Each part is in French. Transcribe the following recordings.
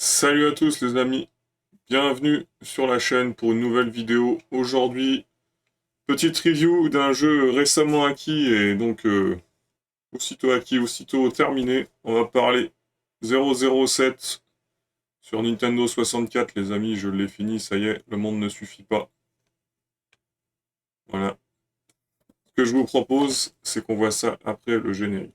Salut à tous les amis, bienvenue sur la chaîne pour une nouvelle vidéo. Aujourd'hui, petite review d'un jeu récemment acquis et donc aussitôt acquis, aussitôt terminé. On va parler 007 sur Nintendo 64 les amis, je l'ai fini, ça y est, le monde ne suffit pas. Voilà. Ce que je vous propose, c'est qu'on voit ça après le générique.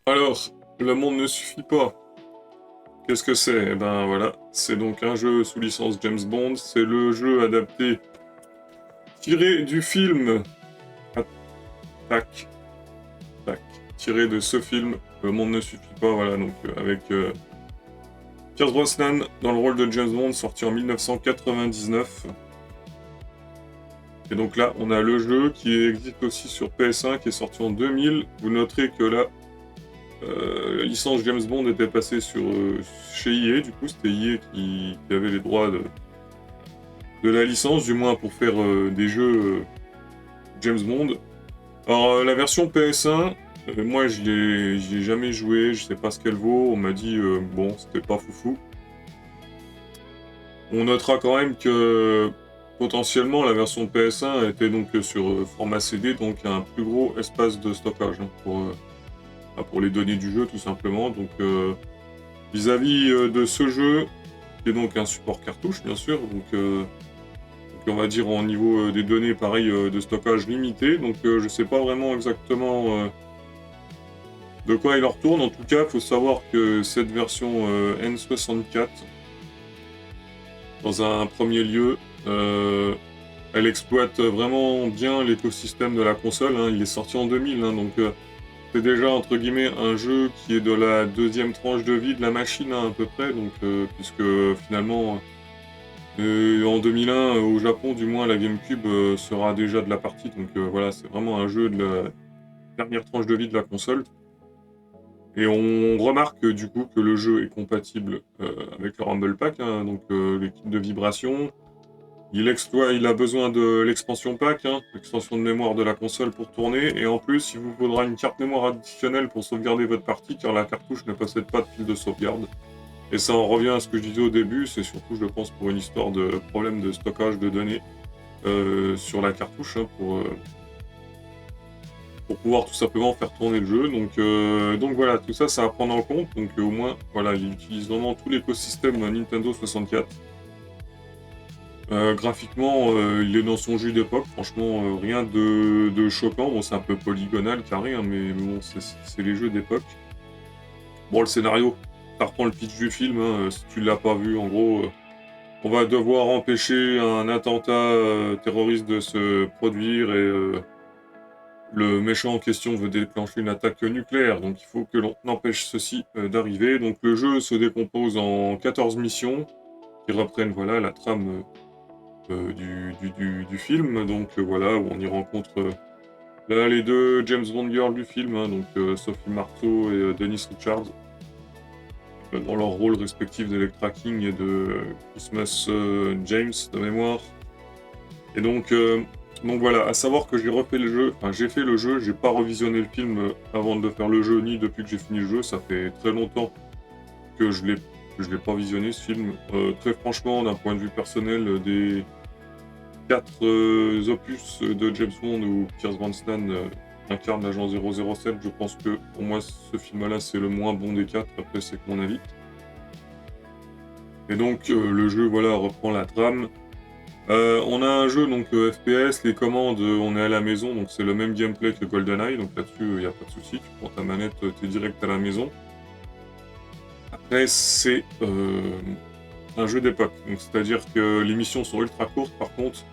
Alors, le monde ne suffit pas. Qu'est-ce que c'est? Eh ben voilà, c'est donc un jeu sous licence James Bond, c'est le jeu adapté tiré du film. Tac, tac, tiré de ce film, Le monde ne suffit pas, voilà, donc avec Pierce Brosnan dans le rôle de James Bond, sorti en 1999. Et donc là, on a le jeu qui existe aussi sur PS1, qui est sorti en 2000. Vous noterez que là, la licence James Bond était passée chez EA, du coup c'était EA qui avait les droits de la licence, du moins pour faire des jeux James Bond. Alors la version PS1, moi j'y ai jamais joué, je sais pas ce qu'elle vaut, on m'a dit bon c'était pas foufou. On notera quand même que potentiellement la version PS1 était donc sur format CD, donc un plus gros espace de stockage hein, pour les données du jeu tout simplement. Donc vis-à-vis de ce jeu, qui est donc un support cartouche bien sûr, donc on va dire en niveau des données pareil de stockage limité, donc je sais pas vraiment exactement de quoi il en retourne. En tout cas, il faut savoir que cette version N64, dans un premier lieu, elle exploite vraiment bien l'écosystème de la console. Hein. Il est sorti en 2000, hein, donc c'est déjà entre guillemets un jeu qui est de la deuxième tranche de vie de la machine hein, à peu près, donc puisque finalement en 2001 au Japon, du moins la GameCube sera déjà de la partie. Donc voilà, c'est vraiment un jeu de la dernière tranche de vie de la console. Et on remarque du coup que le jeu est compatible avec le Rumble Pack, hein, donc les kits de vibration. Il a besoin de l'expansion pack, hein, l'extension de mémoire de la console pour tourner, et en plus, il vous faudra une carte mémoire additionnelle pour sauvegarder votre partie, car la cartouche ne possède pas de pile de sauvegarde. Et ça en revient à ce que je disais au début, c'est surtout, je pense, pour une histoire de problème de stockage de données sur la cartouche, hein, pour pouvoir tout simplement faire tourner le jeu. Donc voilà, tout ça, c'est à prendre en compte. Donc au moins, voilà, il utilise vraiment tout l'écosystème Nintendo 64. Graphiquement, il est dans son jus d'époque, franchement, rien de choquant. Bon, c'est un peu polygonal, carré, hein, mais bon, c'est les jeux d'époque. Bon, le scénario, ça reprend le pitch du film, hein, si tu l'as pas vu, en gros, on va devoir empêcher un attentat terroriste de se produire et le méchant en question veut déclencher une attaque nucléaire, donc il faut que l'on empêche ceci d'arriver. Donc le jeu se décompose en 14 missions qui reprennent voilà, la trame du film. Donc voilà, où on y rencontre là les deux James Bond girls du film, hein, donc Sophie Marceau et Dennis Richards, dans leur rôle respectif d'Electra King et de Christmas James de mémoire. Et donc voilà, à savoir que j'ai refait le jeu, enfin j'ai fait le jeu, j'ai pas revisionné le film avant de faire le jeu, ni depuis que j'ai fini le jeu, ça fait très longtemps que je l'ai pas visionné ce film. Très franchement, d'un point de vue personnel, des 4 opus de James Bond où Pierce Brosnan incarne l'agent 007, je pense que pour moi ce film-là c'est le moins bon des 4, après c'est que mon avis. Et donc le jeu voilà reprend la trame. On a un jeu donc FPS, les commandes on est à la maison, donc c'est le même gameplay que GoldenEye, donc là-dessus il n'y a pas de souci, tu prends ta manette, t'es direct à la maison. Après c'est un jeu d'époque, donc c'est-à-dire que les missions sont ultra courtes, par contre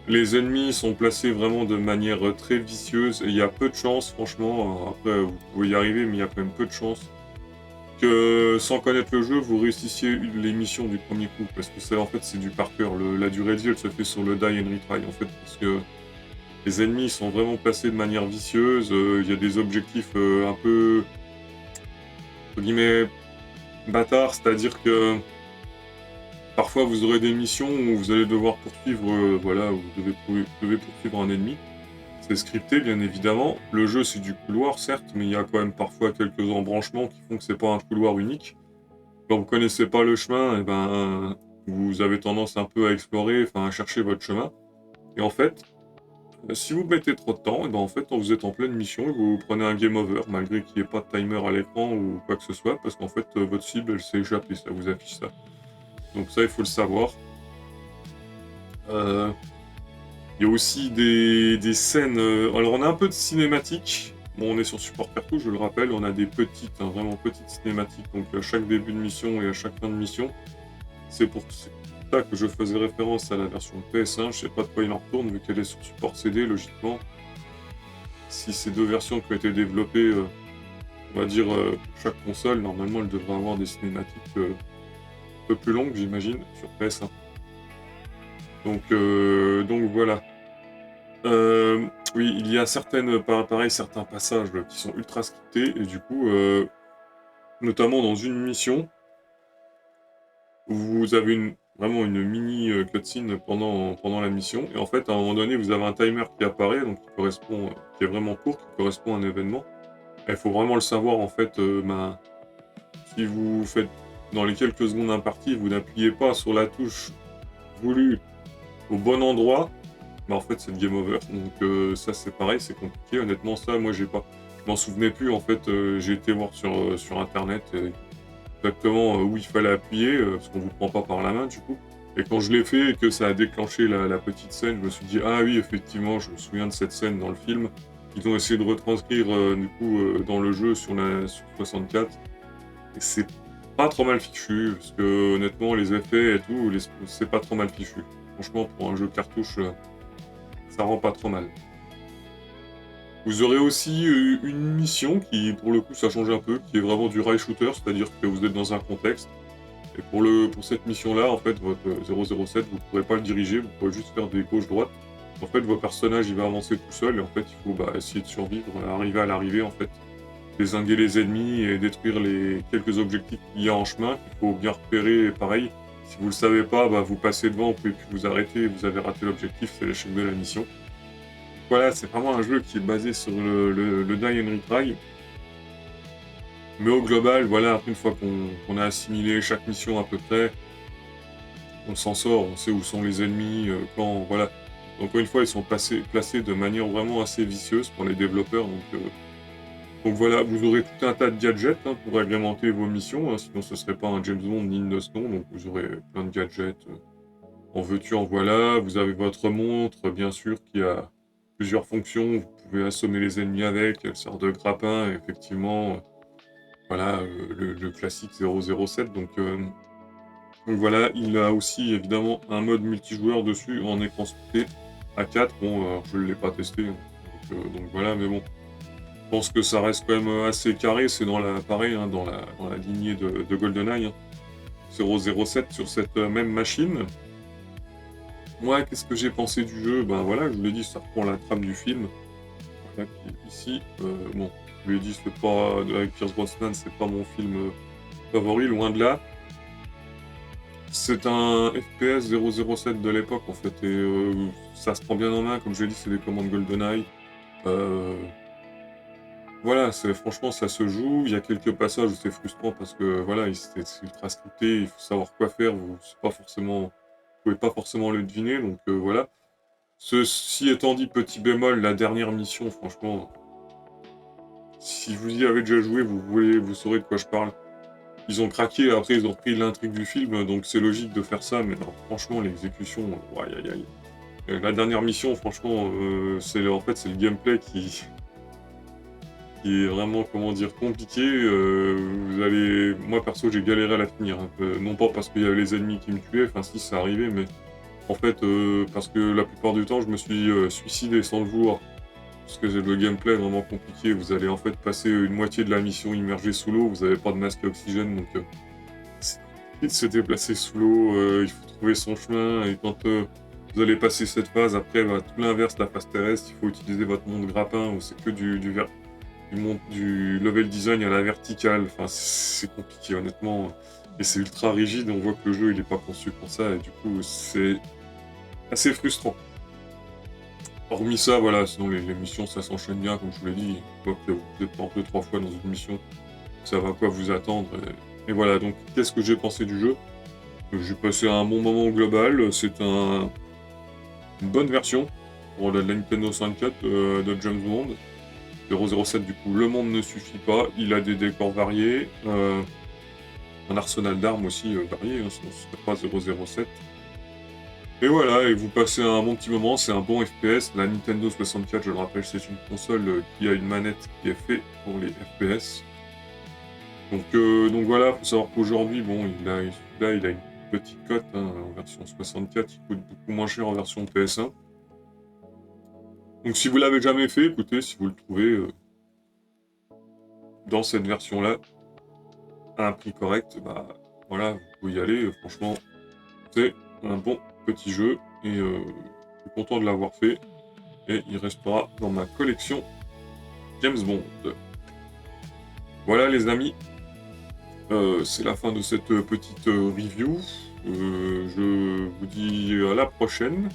les ennemis sont placés vraiment de manière très vicieuse et il y a peu de chance, franchement. Après, vous pouvez y arriver, mais il y a quand même peu de chance que sans connaître le jeu, vous réussissiez les missions du premier coup, parce que en fait, c'est du par cœur. La durée de vie, elle se fait sur le die and retry, en fait, parce que les ennemis sont vraiment placés de manière vicieuse. Il y a des objectifs un peu, entre guillemets, bâtards, c'est-à-dire que parfois vous aurez des missions où vous allez devoir poursuivre, voilà, où vous devez poursuivre un ennemi. C'est scripté, bien évidemment. Le jeu, c'est du couloir, certes, mais il y a quand même parfois quelques embranchements qui font que c'est pas un couloir unique. Quand vous connaissez pas le chemin, et ben, vous avez tendance un peu à explorer, enfin, à chercher votre chemin. Et en fait, si vous mettez trop de temps, et ben, en fait, vous êtes en pleine mission et vous prenez un game over, malgré qu'il n'y ait pas de timer à l'écran ou quoi que ce soit, parce qu'en fait, votre cible, elle s'est échappée, ça vous affiche ça. Donc ça, il faut le savoir. Euh, Il y a aussi des scènes. Alors, on a un peu de cinématique. Bon, on est sur support cartouche, je le rappelle. On a des petites, vraiment petites cinématiques. Donc, à chaque début de mission et à chaque fin de mission. C'est pour ça que je faisais référence à la version PS1. Je sais pas de quoi il en retourne, vu qu'elle est sur support CD, logiquement. Si ces deux versions qui ont été développées, on va dire, pour chaque console, normalement, elles devraient avoir des cinématiques un peu plus longues, j'imagine, sur PS1. Donc voilà. Oui, il y a certains passages qui sont ultra scriptés, et du coup, notamment dans une mission, vous avez vraiment une mini cutscene pendant la mission, et en fait, à un moment donné, vous avez un timer qui apparaît, donc qui est vraiment court, qui correspond à un événement. Et il faut vraiment le savoir, en fait, si vous faites dans les quelques secondes imparties, vous n'appuyez pas sur la touche voulue au bon endroit, bah en fait c'est le game over. Donc ça c'est pareil, c'est compliqué. Honnêtement ça, moi je m'en souvenais plus en fait. J'ai été voir sur internet exactement où il fallait appuyer, parce qu'on vous prend pas par la main du coup. Et quand je l'ai fait et que ça a déclenché la petite scène, je me suis dit ah oui effectivement je me souviens de cette scène dans le film. Ils ont essayé de retranscrire du coup dans le jeu sur 64. Et c'est pas trop mal fichu, parce que honnêtement les effets et tout, c'est pas trop mal fichu. Franchement pour un jeu cartouche, ça rend pas trop mal. Vous aurez aussi une mission qui, pour le coup, ça change un peu, qui est vraiment du rail shooter, c'est-à-dire que vous êtes dans un contexte. Et pour cette mission-là, en fait, votre 007, vous ne pourrez pas le diriger, vous pourrez juste faire des gauche-droite. En fait, votre personnage, il va avancer tout seul, et en fait, il faut essayer de survivre, arriver à l'arrivée, en fait. Dézinguer les ennemis et détruire les quelques objectifs qu'il y a en chemin, qu'il faut bien repérer, et pareil. Si vous le savez pas, vous passez devant, vous pouvez plus vous arrêter, vous avez raté l'objectif, c'est l'échec de la mission. Voilà, c'est vraiment un jeu qui est basé sur le die and retry. Mais au global, voilà, après une fois qu'on a assimilé chaque mission à peu près, on s'en sort, on sait où sont les ennemis, quand, voilà. Encore une fois, ils sont placés de manière vraiment assez vicieuse pour les développeurs. Donc voilà, vous aurez tout un tas de gadgets pour agrémenter vos missions, sinon ce serait pas un James Bond ni une Snow, donc vous aurez plein de gadgets. En veux-tu, en voilà. Vous avez votre montre, bien sûr, qui a plusieurs fonctions. Vous pouvez assommer les ennemis avec, elle sert de grappin, effectivement. Voilà, le classique 007. Donc voilà, il a aussi évidemment un mode multijoueur dessus en écran splitté à 4. Bon, alors, je ne l'ai pas testé, donc voilà, mais bon. Je pense que ça reste quand même assez carré. C'est pareil, dans la lignée de GoldenEye. 007 sur cette même machine. Moi, qu'est-ce que j'ai pensé du jeu? Ben voilà, je vous l'ai dit, ça reprend la trame du film. Voilà, qui est ici. Bon, je vous l'ai dit, c'est pas avec Pierce Brosnan, c'est pas mon film favori, loin de là. C'est un FPS 007 de l'époque en fait, et ça se prend bien en main, comme je l'ai dit, c'est des commandes GoldenEye. Voilà, franchement ça se joue. Il y a quelques passages où c'est frustrant parce que voilà, c'est ultra scripté, il faut savoir quoi faire, vous pouvez pas forcément le deviner, donc voilà. Ceci étant dit, petit bémol, la dernière mission, franchement, si vous y avez déjà joué, vous saurez de quoi je parle. Ils ont craqué, après ils ont repris l'intrigue du film, donc c'est logique de faire ça, mais non, franchement, l'exécution, aïe aïe aïe. La dernière mission, franchement, c'est le gameplay qui est vraiment, comment dire, compliqué. Moi perso, j'ai galéré à la finir, non pas parce qu'il y avait les ennemis qui me tuaient, enfin si, ça arrivait, mais en fait, parce que la plupart du temps, je me suis suicidé sans le vouloir. parce que le gameplay est vraiment compliqué. Vous allez en fait passer une moitié de la mission immergée sous l'eau, vous n'avez pas de masque à oxygène, donc c'est compliqué de se déplacer sous l'eau, il faut trouver son chemin, et quand vous allez passer cette phase, après, bah, tout l'inverse, la phase terrestre, il faut utiliser votre monde grappin, où c'est que du level design à la verticale, enfin c'est compliqué honnêtement, et c'est ultra rigide, on voit que le jeu il est pas conçu pour ça, et du coup c'est assez frustrant. Hormis ça, voilà, sinon les missions ça s'enchaîne bien, comme je vous l'ai dit, une fois que vous êtes planté 3 fois dans une mission, vous savez à quoi vous attendre, et voilà, donc qu'est-ce que j'ai pensé du jeu? J'ai passé un bon moment au global, c'est une bonne version pour la Nintendo 64 de James Bond. 007 du coup, le monde ne suffit pas, il a des décors variés, un arsenal d'armes aussi varié, hein, sinon ce serait pas 007. Et voilà, et vous passez un bon petit moment, c'est un bon FPS. La Nintendo 64, je le rappelle, c'est une console qui a une manette qui est faite pour les FPS. Donc voilà, faut savoir qu'aujourd'hui, bon, il a une petite cote hein, en version 64, il coûte beaucoup moins cher en version PS1. Donc si vous l'avez jamais fait, écoutez, si vous le trouvez dans cette version-là, à un prix correct, bah voilà, vous pouvez y aller, franchement, c'est un bon petit jeu, et je suis content de l'avoir fait, et il restera dans ma collection James Bond. Voilà les amis, c'est la fin de cette petite review, je vous dis à la prochaine,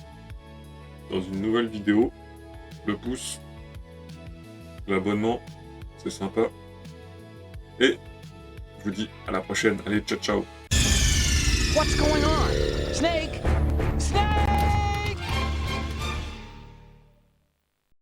dans une nouvelle vidéo, le pouce, l'abonnement, c'est sympa, et je vous dis à la prochaine, allez ciao ciao. What's going on? Snake?